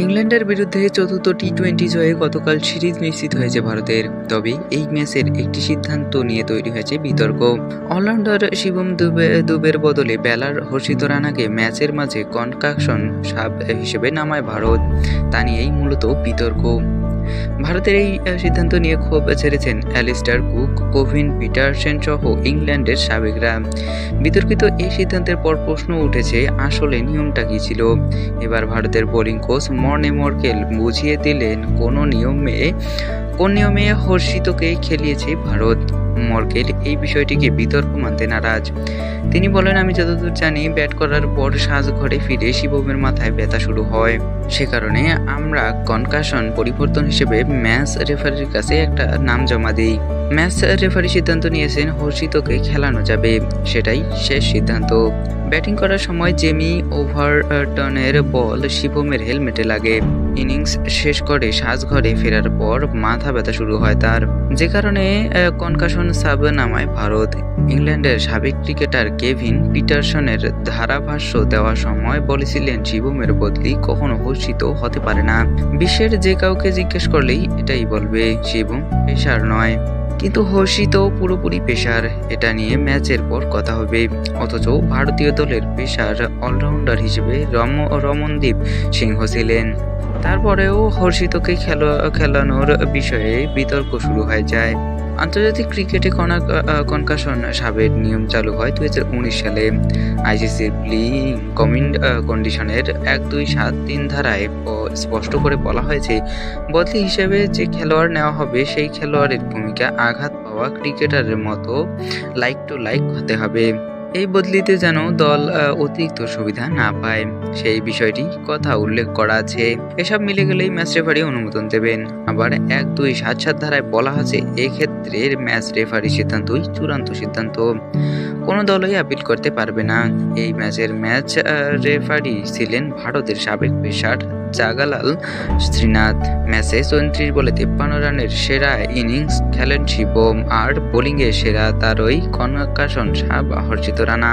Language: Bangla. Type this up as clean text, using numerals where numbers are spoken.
ইংল্যান্ডের বিরুদ্ধে চতুর্থ টি-20 জয়ে গতকাল সিরিজ নিশ্চিত হয়েছে ভারতের। তবে এই ম্যাচের একটি সিদ্ধান্ত নিয়ে তৈরি হয়েছে বিতর্ক। অলরাউন্ডার শিবম দুবের বদলে বেলার হর্ষিত রানাকে ম্যাচের মাঝে কনকাকশন সাব হিসেবে নামায় ভারত, তা নিয়েই মূলত বিতর্ক। ভারতের এই সিদ্ধান্ত নিয়ে ক্ষোভ ছেড়েছেন অ্যালিস্টার কুক, কোভিন পিটারসেন সহ ইংল্যান্ডের সাবেকরা। বিতর্কিত এই সিদ্ধান্তের পর প্রশ্ন উঠেছে, আসলে নিয়মটা কি ছিল। এবার ভারতের বোলিং কোচ মর্নে মর্কেল বুঝিয়ে দিলেন কোন নিয়মে হর্ষিতকে খেলিয়েছে ভারত। মর্কেল এই বিষয়টিকে বিতর্ক মানতে নারাজ। তিনি বলেন, আমি যতদূর জানি ব্যাট করার পর সাজঘরে ফিরে শিবমের মাথায় ব্যথা শুরু হয়, সে কারণে আমরা কনকাশন পরিবর্তন হিসেবে ম্যাচ রেফারির কাছে একটা নাম জমা দিই। ম্যাচ রেফারি সিদ্ধান্ত নিয়েছেন হর্ষিতকে খেলানো যাবে, সেটাই শেষ সিদ্ধান্ত। ব্যাটিং করার সময় জেমি ওভারটনের বল শিবমের হেলমেটে লাগে। ইনিংস শেষ করে সাজঘরে ফেরার পর মাথা ব্যথা শুরু হয় তার, যে কারণে কনকাশন সাব নামায় ভারত। ইংল্যান্ডের সাবেক ক্রিকেটার কেভিন পিটারসনের ধারাভাষ্য দেওয়ার সময় বলেছিলেন, শিবমের বদলি কখনো হর্ষিত হতে পারে না। বিশ্বের যে কাউকে জিজ্ঞেস করলেই এটাই বলবে, শিবম পেসার নয়, কিন্তু হর্ষিত পুরোপুরি পেসার। এটা নিয়ে ম্যাচের পর কথা হবে। অথচ ভারতীয় দলের পেসার অলরাউন্ডার হিসেবে রমনদীপ সিংহ ছিলেন। তারপরেও হর্ষিতকে খেলানোর বিষয়ে বিতর্ক শুরু হয়ে যায়। আন্তর্জাতিক ক্রিকেটে কনকাশন সাবের নিয়ম চালু হয় 2019 সালে। আইসিসির প্লেয়িং কন্ডিশনের 1-2-7-3 ধারায় স্পষ্ট করে বলা হয়েছে, বদলি হিসেবে যে খেলোয়াড় নেওয়া হবে সেই খেলোয়াড়ের ভূমিকা আঘাত পাওয়া ক্রিকেটারের মতো লাইক টু লাইক হতে হবে। এই বদলিতে যেন দল অতিরিক্ত সুবিধা না পায়, সেই বিষয়টি কথা উল্লেখ করা আছে। এসব মিলে গেলেই ম্যাচ রেফারি অনুমোদন দেবেন। আবার 1-2-7-7 ধারায় বলা আছে, এক্ষেত্রে ম্যাচ রেফারি সিদ্ধান্তই চূড়ান্ত সিদ্ধান্ত, কোনো দলই আপিল করতে পারবে না। এই ম্যাচের ম্যাচ রেফারি ছিলেন ভারতের সাবেক পেসার জাগালাল শ্রীনাথ। ম্যাচে 34 বলে 53 রানের সেরা ইনিংস খেলেন শিবম, আর বোলিংয়ে সেরা তারই কনকাশন সাব হর্ষিত রানা।